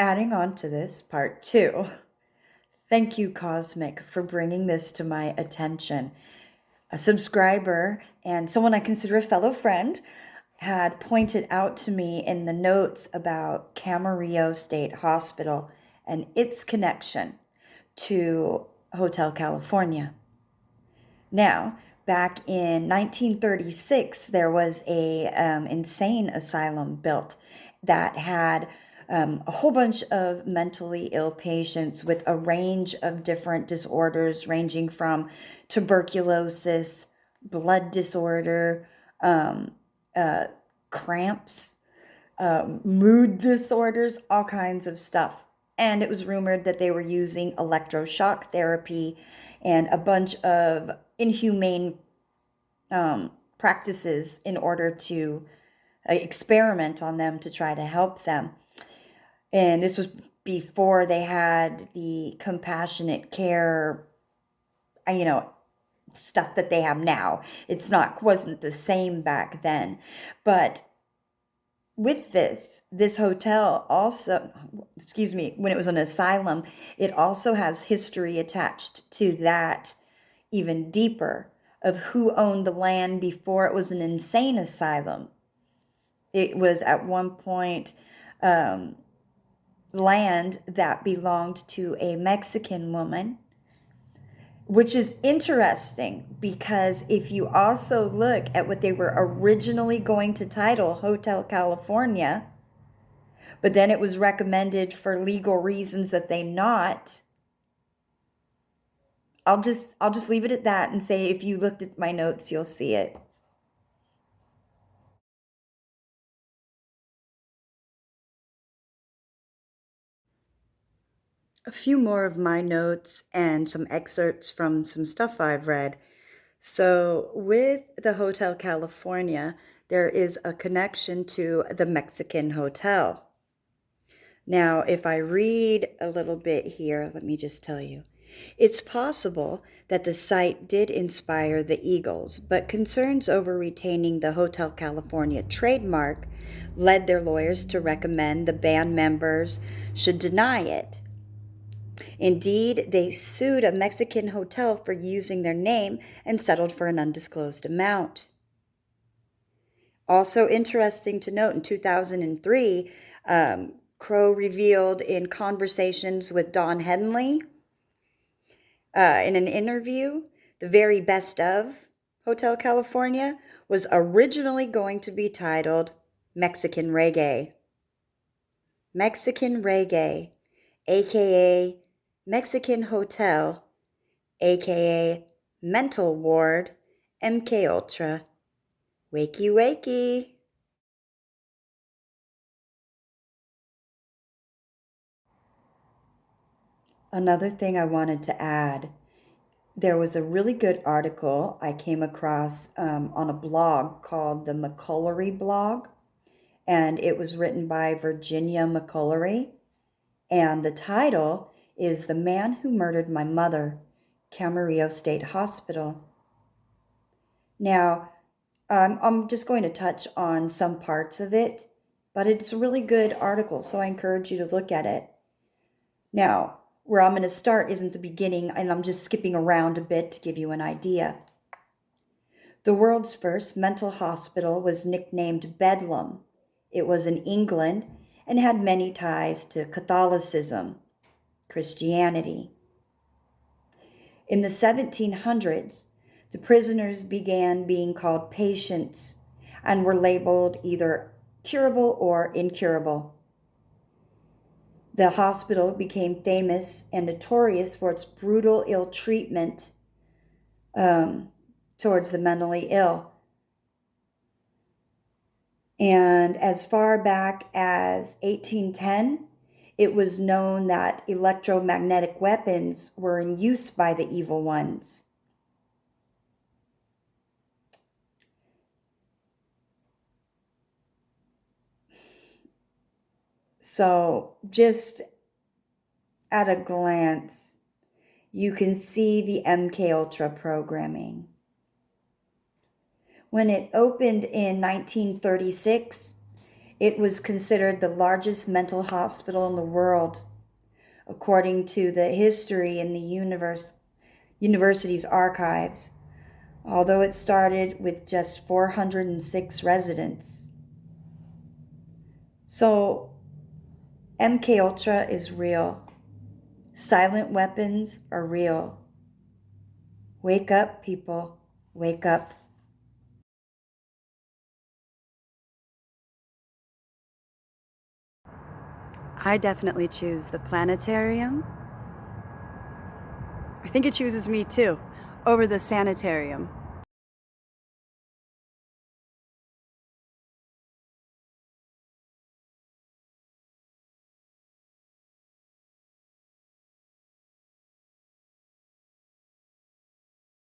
Adding on to this, part two. Thank you, Cosmic, for bringing this to my attention. A subscriber and someone I consider a fellow friend had pointed out to me in the notes about Camarillo State Hospital and its connection to Hotel California. Now, back in 1936, there was a insane asylum built that had a whole bunch of mentally ill patients with a range of different disorders, ranging from tuberculosis, blood disorder, um, uh, cramps, mood disorders, all kinds of stuff. And it was rumored that they were using electroshock therapy and a bunch of inhumane practices in order to experiment on them to try to help them. And this was before they had the compassionate care, stuff that they have now. Wasn't the same back then. But with this hotel also, when it was an asylum, it also has history attached to that, even deeper, of who owned the land before it was an insane asylum. It was at one point land that belonged to a Mexican woman, which is interesting because if you also look at what they were originally going to title Hotel California, but then it was recommended for legal reasons that they not. I'll just leave it at that and say if you looked at my notes, you'll see it. A few more of my notes and some excerpts from some stuff I've read. So, with the Hotel California, there is a connection to the Mexican hotel. Now, if I read a little bit here, let me just tell you. It's possible that the site did inspire the Eagles, but concerns over retaining the Hotel California trademark led their lawyers to recommend the band members should deny it. Indeed, they sued a Mexican hotel for using their name and settled for an undisclosed amount. Also interesting to note, in 2003, Crowe revealed in conversations with Don Henley in an interview, the very best of Hotel California was originally going to be titled Mexican Reggae. Mexican Reggae, aka Mexican Hotel, aka Mental Ward, MK Ultra. Wakey wakey. Another thing I wanted to add, there was a really good article I came across on a blog called the McCullery blog, and it was written by Virginia McCullery, and the title is The Man Who Murdered My Mother, Camarillo State Hospital. Now, I'm just going to touch on some parts of it, but it's a really good article, so I encourage you to look at it. Now, where I'm going to start isn't the beginning, and I'm just skipping around a bit to give you an idea. The world's first mental hospital was nicknamed Bedlam. It was in England and had many ties to Catholicism, Christianity. In the 1700s, the prisoners began being called patients and were labeled either curable or incurable. The hospital became famous and notorious for its brutal ill treatment towards the mentally ill. And as far back as 1810, it was known that electromagnetic weapons were in use by the evil ones. So just at a glance, you can see the MK Ultra programming. When it opened in 1936, It was considered the largest mental hospital in the world, according to the history in the university's archives, although it started with just 406 residents. So, MK Ultra is real. Silent weapons are real. Wake up, people. Wake up. I definitely choose the planetarium. I think it chooses me too, over the sanitarium.